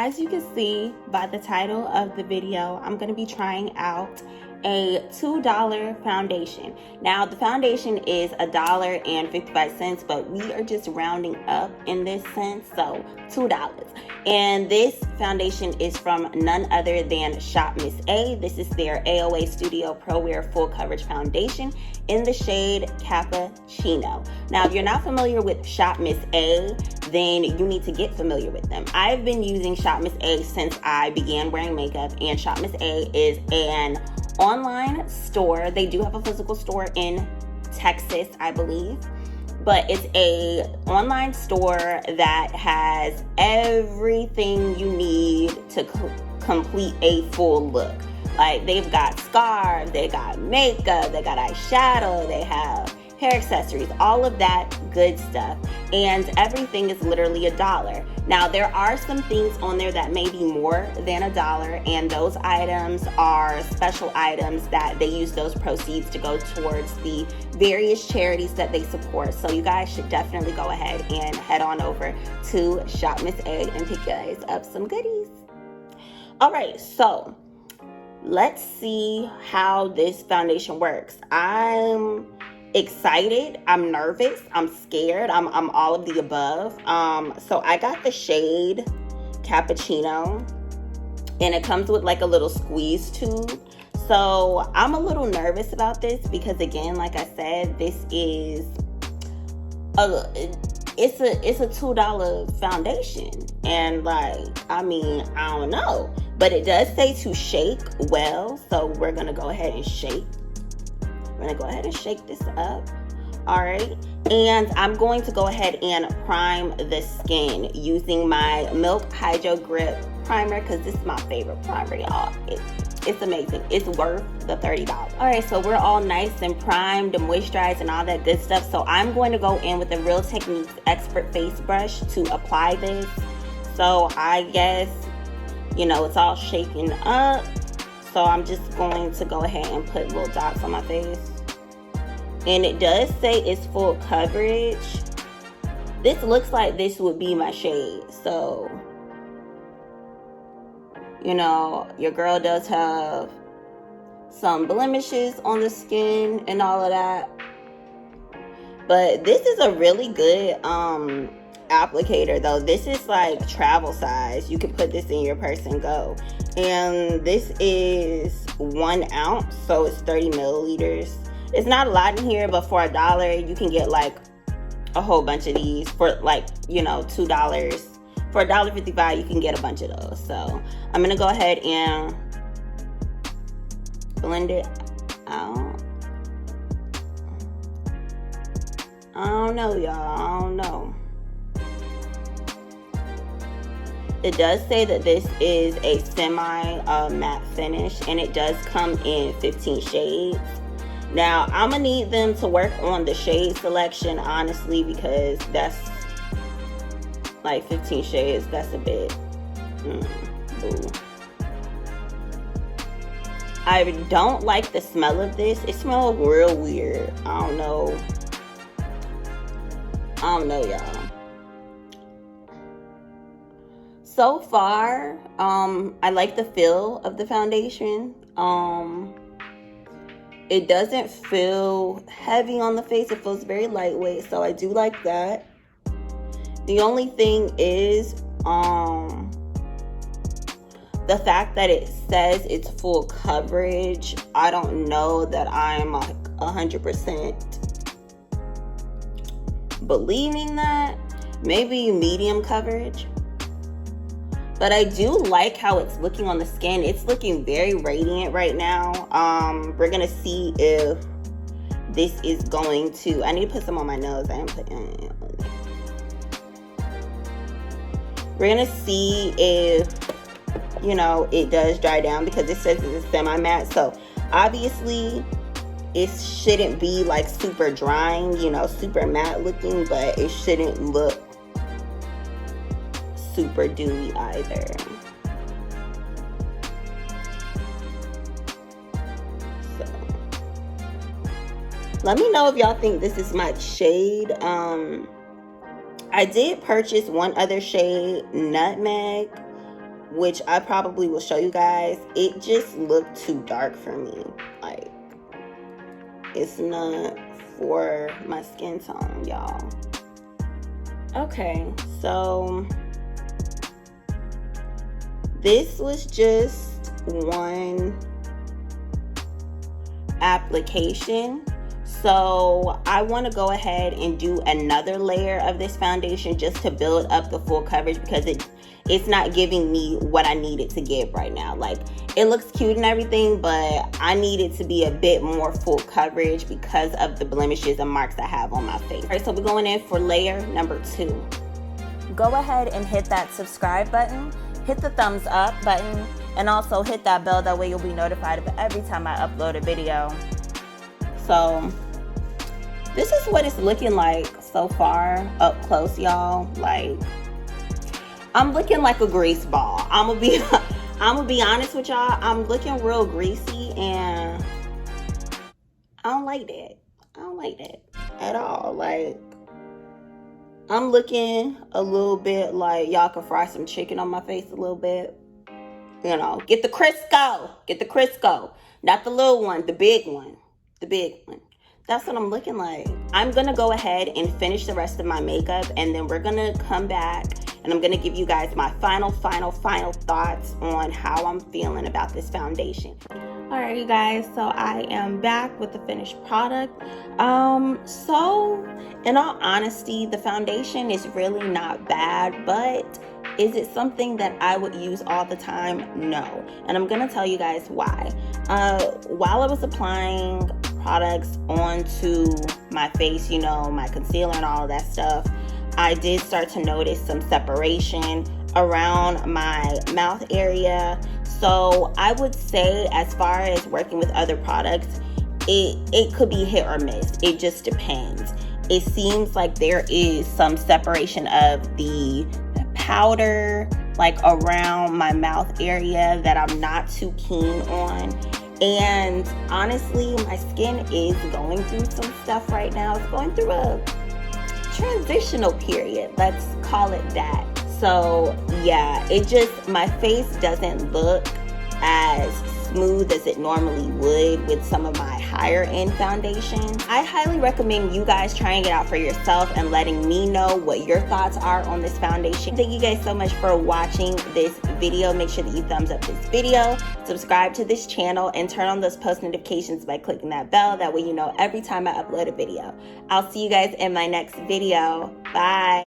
as you can see by the title of the video, I'm going to be trying out a $2 foundation. Now the foundation is $1.55, but we are just rounding up in this sense, so $2. And this foundation is from none other than SHOPMISSA. This is their AOA Studio Pro Wear Full Coverage Foundation in the shade Cappuccino. Now, if you're not familiar with SHOPMISSA, then you need to get familiar with them. I've been using SHOPMISSA since I began wearing makeup, and SHOPMISSA is an online store. They do have a physical store in Texas, I believe, but it's a online store that has everything you need to complete a full look. Like, they've got scarves, they got makeup, they got eyeshadow, they have hair accessories, all of that good stuff, and everything is literally $1. Now, there are some things on there that may be more than $1, and those items are special items that they use those proceeds to go towards the various charities that they support. So you guys should definitely go ahead and head on over to SHOPMISSA and pick you guys up some goodies. All right, so let's see how this foundation works. I'm excited, I'm nervous, I'm scared, I'm all of the above. So I got the shade Cappuccino, and it comes with like a little squeeze tube. So I'm a little nervous about this because, again, like I said, this is it's a $2 foundation, and like, I mean, I don't know, but it does say to shake well, so we're gonna go ahead and shake. I'm gonna go ahead and shake this up. All right, and I'm going to go ahead and prime the skin using my Milk Hydro Grip primer, because this is my favorite primer, y'all. It's amazing. It's worth the $30. All right, so we're all nice and primed and moisturized and all that good stuff. So I'm going to go in with a Real Techniques Expert Face Brush to apply this. So I guess, you know, it's all shaken up. So I'm just going to go ahead and put little dots on my face. And it does say it's full coverage. This looks like this would be my shade. So, you know, your girl does have some blemishes on the skin and all of that. But this is a really good applicator though. This is like travel size. You can put this in your purse and go. And this is 1 ounce, so it's 30 milliliters. It's not a lot in here, but for $1 you can get like a whole bunch of these for, like, you know, $2. For $1.55 you can get a bunch of those. So I'm gonna go ahead and blend it out. I don't know, y'all. I don't know. It does say that this is a semi-matte finish, and it does come in 15 shades. Now, I'm going to need them to work on the shade selection, honestly, because that's like 15 shades. That's a bit, boo. I don't like the smell of this. It smells real weird. I don't know, y'all. So far, I like the feel of the foundation. It doesn't feel heavy on the face. It feels very lightweight, so I do like that. The only thing is the fact that it says it's full coverage. I don't know that I'm like 100% believing that. Maybe medium coverage. But I do like how it's looking on the skin. It's looking very radiant right now. We're gonna see if this is going to, I need to put some on my nose. I didn't put any on there. We're gonna see if, you know, it does dry down, because it says it's a semi-matte. So obviously it shouldn't be like super drying, you know, super matte looking, but it shouldn't look super dewy either. So let me know if y'all think this is my shade. I did purchase one other shade, Nutmeg. which I probably will show you guys, it just looked too dark for me. Like, it's not for my skin tone, y'all. Okay, so this was just one application. So I want to go ahead and do another layer of this foundation just to build up the full coverage, because it's not giving me what I need it to give right now. Like, it looks cute and everything, but I need it to be a bit more full coverage because of the blemishes and marks I have on my face. All right, so we're going in for layer number 2. Go ahead and hit that subscribe button, hit the thumbs up button, and also hit that bell. That way you'll be notified of every time I upload a video. So this is what it's looking like so far up close, y'all. Like, I'm looking like a grease ball. I'm gonna be honest with y'all. I'm looking real greasy, and I don't like that. I don't like that at all. Like, I'm looking a little bit like y'all can fry some chicken on my face a little bit. You know, get the Crisco. Get the Crisco. Not the little one, the big one. The big one. That's what I'm looking like. I'm gonna go ahead and finish the rest of my makeup, and then we're gonna come back and I'm gonna give you guys my final thoughts on how I'm feeling about this foundation. All right, you guys, so I am back with the finished product. So in all honesty, the foundation is really not bad, but is it something that I would use all the time? No. And I'm gonna tell you guys why. While I was applying products onto my face, you know, my concealer and all of that stuff, I did start to notice some separation around my mouth area. So I would say, as far as working with other products, it could be hit or miss. It just depends. It seems like there is some separation of the powder, like around my mouth area, that I'm not too keen on. And honestly, my skin is going through some stuff right now. It's going through a transitional period, let's call it that. So yeah, my face doesn't look as smooth as it normally would with some of my higher end foundations. I highly recommend you guys trying it out for yourself and letting me know what your thoughts are on this foundation. Thank you guys so much for watching this video. Make sure that you thumbs up this video, subscribe to this channel, and turn on those post notifications by clicking that bell. That way you know every time I upload a video. I'll see you guys in my next video. Bye.